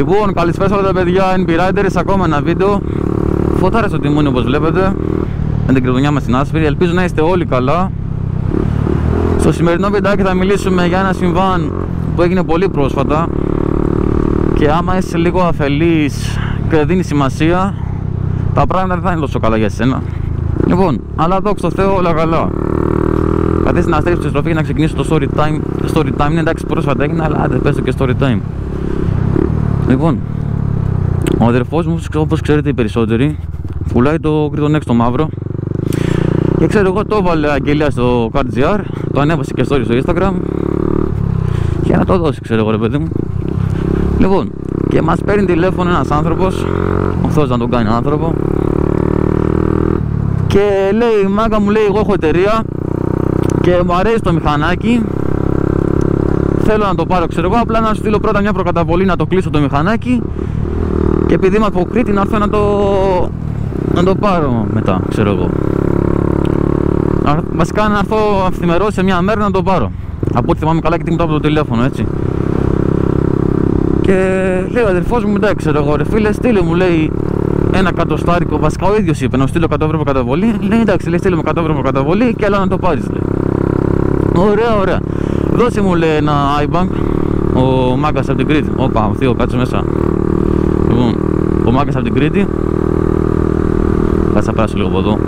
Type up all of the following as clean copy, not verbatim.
Λοιπόν, καλησπέρα σε όλα τα παιδιά, NP Riders, ακόμα ένα βίντεο. Φωτάρε στο τιμόνι όπως βλέπετε, με την κρυβδονιά μας στην Άσπρη. Ελπίζω να είστε όλοι καλά. Στο σημερινό βιντεάκι θα μιλήσουμε για ένα συμβάν που έγινε πολύ πρόσφατα. Και άμα είσαι λίγο αφελής και δεν δίνει σημασία, τα πράγματα δεν θα είναι τόσο καλά για σένα. Λοιπόν, αλλά δόξα τω Θεώ όλα καλά. Καθίστε να στρίψω τη στροφή για να ξεκινήσω το story time. Story time είναι εντάξει πρόσφατα έγινε, αλλά άντε πες το και story time. Λοιπόν, ο αδερφός μου, όπως ξέρετε οι περισσότεροι, πουλάει το Krypton X το μαύρο. Και ξέρω εγώ το έβαλε αγγελία στο CarGR, το ανέβασε και story στο Instagram. Και να το δώσει, ξέρω εγώ ρε παιδί μου. Λοιπόν, και μας παίρνει τηλέφωνο ένας άνθρωπος, ο Θεός να τον κάνει άνθρωπο. Και λέει, μάγκα μου λέει, εγώ έχω εταιρεία και μου αρέσει το μηχανάκι. Θέλω να το πάρω, ξέρω εγώ, απλά να σου στείλω πρώτα μια προκαταβολή να το κλείσω το μηχανάκι. Και επειδή είμαι από Κρήτη να έρθω να το πάρω μετά, ξέρω εγώ. Βασικά να έρθω αυθημερό σε μια μέρα να το πάρω. Από ό,τι θυμάμαι καλά και τι μου το από το τηλέφωνο, έτσι. Και λέει ο αδερφός μου, εντάξει, ξέρω εγώ, ρε φίλε, στείλε μου, λέει, ένα κατοστάρικο. Βασικά ο ίδιος είπε να στείλω 100 ευρώ προκαταβολή. Λέει, εντάξει, λέει, στείλε μου 100 ευρώ προκαταβολή και έλα να το πάρεις, λέει. Ωραία, ωραία. Δώσε μου, λέει, ένα iBank. Ο μάγκας από την Κρήτη. Όπα, θείο, κάτσε μέσα. Λοιπόν, ο μάγκας από την Κρήτη. Κάτσε να περάσω λίγο από εδώ.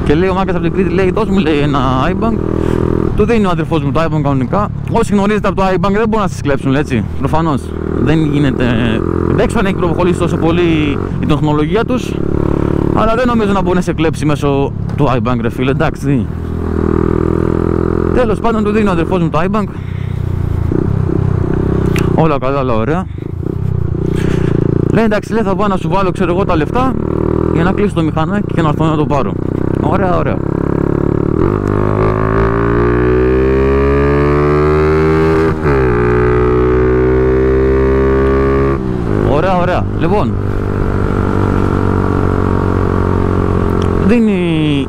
Και λέει ο μάγκας από την Κρήτη, λέει, δώσε μου, λέει, ένα iBank. Του δίνει ο αδερφός μου το iBank κανονικά. Όσοι γνωρίζετε από το iBank δεν μπορούν να σας κλέψουν, έτσι. Προφανώς. Δεν γίνεται. Δεν ξέρω αν έχει προχωρήσει τόσο πολύ η τεχνολογία τους. Αλλά δεν νομίζω να μπορεί να σε κλέψει μέσω του iBank, ρε φίλε, εντάξει. Τέλος πάντων, του δίνει ο αδερφός μου το iBank. Όλα καλά, όλα ωραία. Λέει, εντάξει, λέει, θα πάω να σου βάλω, ξέρω εγώ, τα λεφτά για να κλείσω το μηχανάκι και να έρθω να το πάρω. Ωραία, ωραία. Ωραία, ωραία. Λοιπόν, δίνει,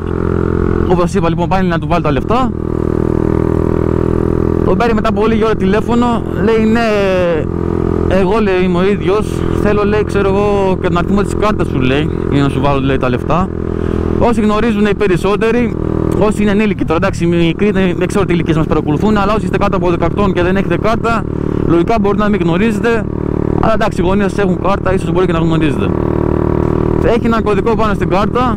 όπως είπα, λοιπόν, πάει να του βάλει τα λεφτά. Τον παίρνει μετά από λίγη ώρα τηλέφωνο. Λέει, ναι, εγώ, λέει, είμαι ο ίδιος. Θέλω, λέει, ξέρω εγώ, και τον αριθμό της κάρτας σου, λέει, για να σου βάλω, λέει, τα λεφτά. Όσοι γνωρίζουν οι περισσότεροι, όσοι είναι ενήλικοι τώρα, εντάξει, μικροί, δεν ξέρω τι ηλικίες μας παρακολουθούν, αλλά όσοι είστε κάτω από 18 και δεν έχετε κάρτα, λογικά μπορεί να μην γνωρίζετε. Αλλά εντάξει, οι γονείς σας έχουν κάρτα, ίσως μπορεί και να γνωρίζετε. Έχει ένα κωδικό πάνω στην κάρτα.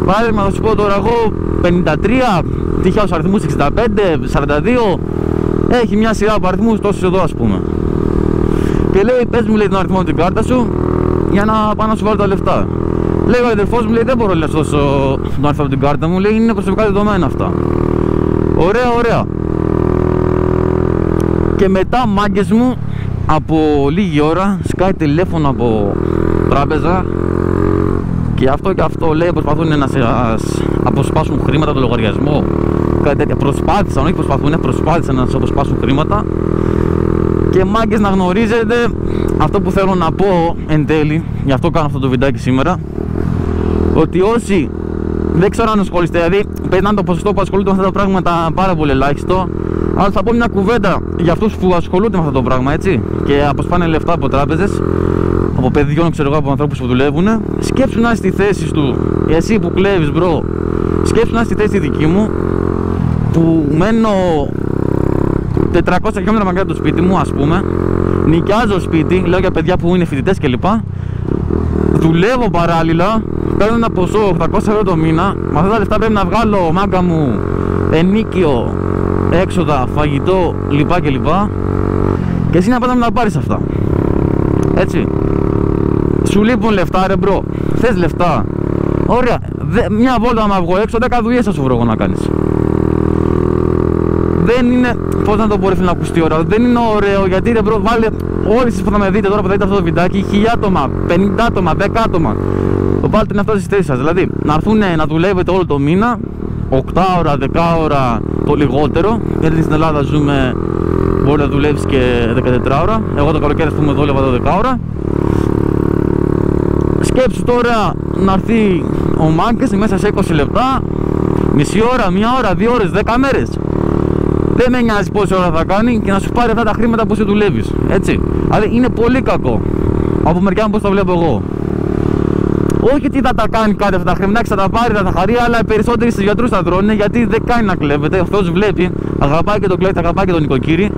Παράδειγμα, θα σου πω τώρα εγώ 53, τυχαίους αριθμούς 65, 42. Έχει μια σειρά από αριθμούς, τόσους εδώ ας πούμε. Και λέει, πες μου, λέει, τον αριθμό την κάρτα σου για να πάω να σου βάλω τα λεφτά. Λέει ο αδερφός μου, λέει, δεν μπορώ να σου δώσω τον αριθμό από την κάρτα μου, λέει, είναι προσωπικά δεδομένα αυτά. Ωραία, ωραία. Και μετά, μάγκες μου, από λίγη ώρα σκάει τηλέφωνο από τράπεζα. Και αυτό λέει, προσπαθούν να σας αποσπάσουν χρήματα το λογαριασμό. Κάτι τέτοια. Προσπάθησαν, όχι προσπάθησαν να σας αποσπάσουν χρήματα. Και μάγκες, να γνωρίζετε αυτό που θέλω να πω εν τέλει, γι' αυτό κάνω αυτό το βιντεάκι σήμερα, ότι όσοι δεν ξέρω αν ασχολείστε, δηλαδή πρέπει να είναι το ποσοστό που ασχολούνται με αυτά τα πράγματα πάρα πολύ ελάχιστο, αλλά θα πω μια κουβέντα για αυτούς που ασχολούνται με αυτό το πράγμα, έτσι, και αποσπάνε λεφτά από τράπεζες, από παιδιών, ξέρω εγώ, από ανθρώπους που δουλεύουν. Σκέψου να είσαι στη θέση του, εσύ που κλέβεις, μπρο, σκέψου να είσαι στη θέση δική μου, που μένω 400 χιλιόμετρα μακριά από το σπίτι μου, ας πούμε, νοικιάζω σπίτι, λέω για παιδιά που είναι φοιτητές κλπ. Δουλεύω παράλληλα, παίρνω ένα ποσό 800 ευρώ το μήνα. Με αυτά τα λεφτά πρέπει να βγάλω, μάγκα μου, ενίκιο, έξοδα, φαγητό, λοιπά κλπ. Και εσύ να πας να πάρεις αυτά. Έτσι. Σου λείπουν λεφτά, ρε μπρο. Θες λεφτά. Ωραία. Μια βόλτα να βγω έξω, 10 δουλειές θα σου βρω εγώ να κάνεις. Δεν είναι, πώς να το πω, ρε φίλε, να ακουστεί ώρα. Δεν είναι ωραίο, γιατί, ρε μπρο, βάλε όλοι εσείς που θα με δείτε τώρα που θα δείτε αυτό το βιντεάκι, 1000 άτομα, 50 άτομα, 10 άτομα. Βάλτε την αυτό στις θέσεις σας. Δηλαδή, να έρθουν να δουλεύετε όλο το μήνα, 8 ώρα, 10 ώρα το λιγότερο. Γιατί στην Ελλάδα ζούμε, μπορεί να δουλεύεις και 14 ώρα. Εγώ το καλοκαίρι, ας πούμε, δούλευα 12 ώρα. Σκέψου τώρα να έρθει ο μάγκες μέσα σε 20 λεπτά, μισή ώρα, 1 ώρα, 2 ώρες, 10 μέρες. δεν με νοιάζει πόση ώρα θα κάνει και να σου πάρει αυτά τα χρήματα που σε δουλεύεις. Έτσι. Δηλαδή είναι πολύ κακό. Από μεριά μου πώς το βλέπω εγώ. Όχι τι θα τα κάνει κάτι αυτά τα χρήματα, θα τα πάρει, θα τα χαρεί, αλλά οι περισσότεροι στους γιατρούς θα τρώνε γιατί δεν κάνει να κλέβετε. Ο Θεός βλέπει, αγαπάει και τον κλέβει, αγαπάει και τον νοικοκύρη.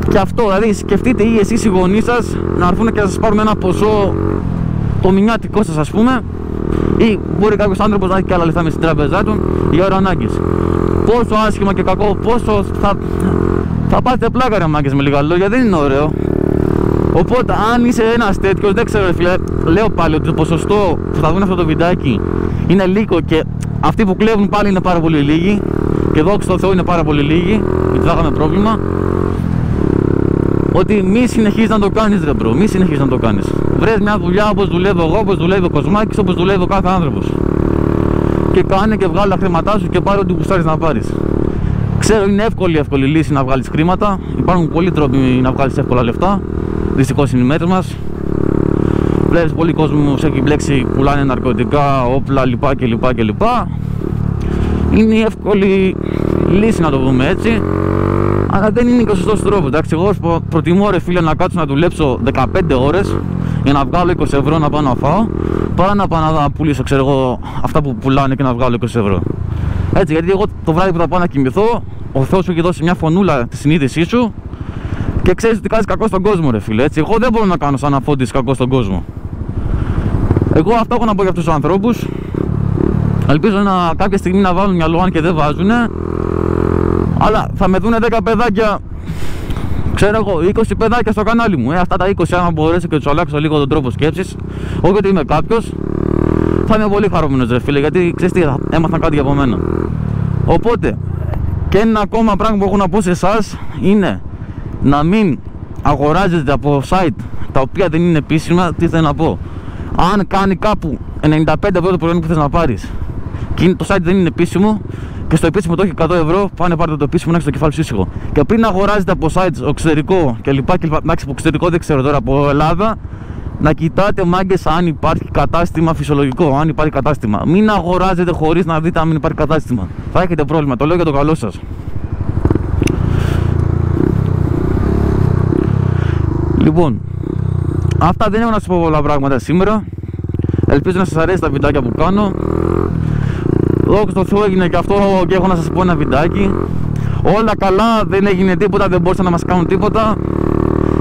Και αυτό, δηλαδή σκεφτείτε ή εσείς οι γονείς σας να έρθουν και να σας πάρουν ένα ποσό το μηνιάτικό σας, ας πούμε, ή μπορεί κάποιος άνθρωπος να έχει και άλλα λεφτά με στην τράπεζά του για ώρα ανάγκης. Πόσο άσχημα και κακό, πόσο θα πάτε πλάκα ρε μάγκες, με λίγα λόγια, δεν είναι ωραίο. Οπότε αν είσαι ένας τέτοιος, δεν ξέρω φίλε, λέω πάλι ότι το ποσοστό που θα δουν αυτό το βιντεάκι είναι λίγο και αυτοί που κλέβουν πάλι είναι πάρα πολύ λίγοι και δόξα τω Θεώ είναι πάρα πολύ λίγοι, γιατί θα είχαμε πρόβλημα. Ότι μη συνεχίζεις να το κάνεις ρε μπρο, μη συνεχίζεις να το κάνεις. Βρες μια δουλειά όπως δουλεύω εγώ, όπως δουλεύει ο Κοσμάκης, όπως δουλεύει ο κάθε άνθρωπος. Και κάνε και βγάλει τα χρήματά σου και πάρε ό,τι γουστάρεις να πάρεις. Ξέρω είναι εύκολη λύση να βγάλεις χρήματα. Υπάρχουν πολλοί τρόποι να βγάλεις εύκολα λεφτά. Δυστυχώς είναι οι μέρες μας. Βλέπεις πολλοί κόσμο σε έχει μπλέξει, πουλάνε ναρκωτικά, όπλα κλπ. Είναι η εύκολη λύση να το δούμε έτσι. Αλλά δεν είναι και ο σωστός τρόπος. Εντάξει, εγώ προτιμώ ρε φίλε να κάτσω να δουλέψω 15 ώρες για να βγάλω 20 ευρώ να πάω να φάω, παρά να πάω να πουλήσω, ξέρω εγώ, αυτά που πουλάνε και να βγάλω 20 ευρώ. Έτσι, γιατί εγώ το βράδυ που θα πάω να κοιμηθώ, ο Θεός σου έχει δώσει μια φωνούλα τη συνείδησή σου και ξέρεις ότι κάνεις κακό στον κόσμο, ρε φίλε. Έτσι, εγώ δεν μπορώ να κάνω σαν αφόντης κακό στον κόσμο. Εγώ αυτό έχω να πω για αυτούς τους ανθρώπους. Ελπίζω κάποια στιγμή να βάλουν μυαλό, αν και δεν βάζουνε. Αλλά θα με δούνε 10 παιδάκια, ξέρω εγώ, 20 παιδάκια στο κανάλι μου. Αυτά τα 20, άμα μπορέσω και τους αλλάξω λίγο τον τρόπο σκέψης, όχι ότι είμαι κάποιος, θα είμαι πολύ χαρούμενος ρε φίλε, γιατί ξέρεις τι, έμαθαν κάτι από μένα. Οπότε, και ένα ακόμα πράγμα που έχω να πω σε εσάς είναι να μην αγοράζετε από site τα οποία δεν είναι επίσημα. Τι θέλω να πω, αν κάνει κάπου 95 ευρώ το προϊόν που θες να πάρεις και το site δεν είναι επίσημο και στο επίσημο το έχει 100 ευρώ, πάνε πάρτε το επίσημο να έχει το κεφάλι σου ήσυχο. Και πριν αγοράζετε από sites εξωτερικό κλπ. Εντάξει, από εξωτερικό δεν ξέρω τώρα, από Ελλάδα, να κοιτάτε μάγκες αν υπάρχει κατάστημα φυσιολογικό. Αν υπάρχει κατάστημα, μην αγοράζετε χωρίς να δείτε αν υπάρχει κατάστημα. Θα έχετε πρόβλημα, το λέω για το καλό σας. Λοιπόν, αυτά, δεν έχω να σας πω πολλά πράγματα σήμερα. Ελπίζω να σας αρέσει τα βιντεάκια που κάνω. Δόξα τω Θεώ έγινε και αυτό και έχω να σας πω ένα βιντεάκι. Όλα καλά, δεν έγινε τίποτα, δεν μπορούσαν να μας κάνουν τίποτα.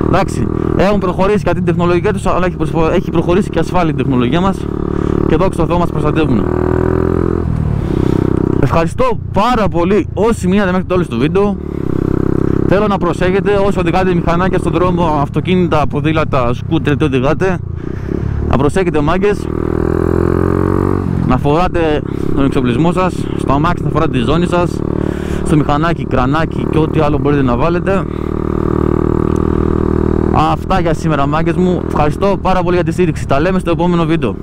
Εντάξει, έχουν προχωρήσει και την τεχνολογία τους, αλλά έχει προχωρήσει και ασφάλεια η τεχνολογία μας και δόξα τω Θεώ μας προστατεύουν. Ευχαριστώ πάρα πολύ όσοι μείνατε μέχρι το τέλος του βίντεο. Θέλω να προσέχετε όσοι οδηγάτε μηχανάκια στον δρόμο, αυτοκίνητα, ποδήλατα, σκούτερ, τι οδηγάτε. Να προσέχετε μάγκες. Να φοράτε τον εξοπλισμό σας, στο αμάξι να φοράτε τη ζώνη σας, στο μηχανάκι, κρανάκι και ό,τι άλλο μπορείτε να βάλετε. Αυτά για σήμερα μάγκες μου. Ευχαριστώ πάρα πολύ για τη στήριξη. Τα λέμε στο επόμενο βίντεο.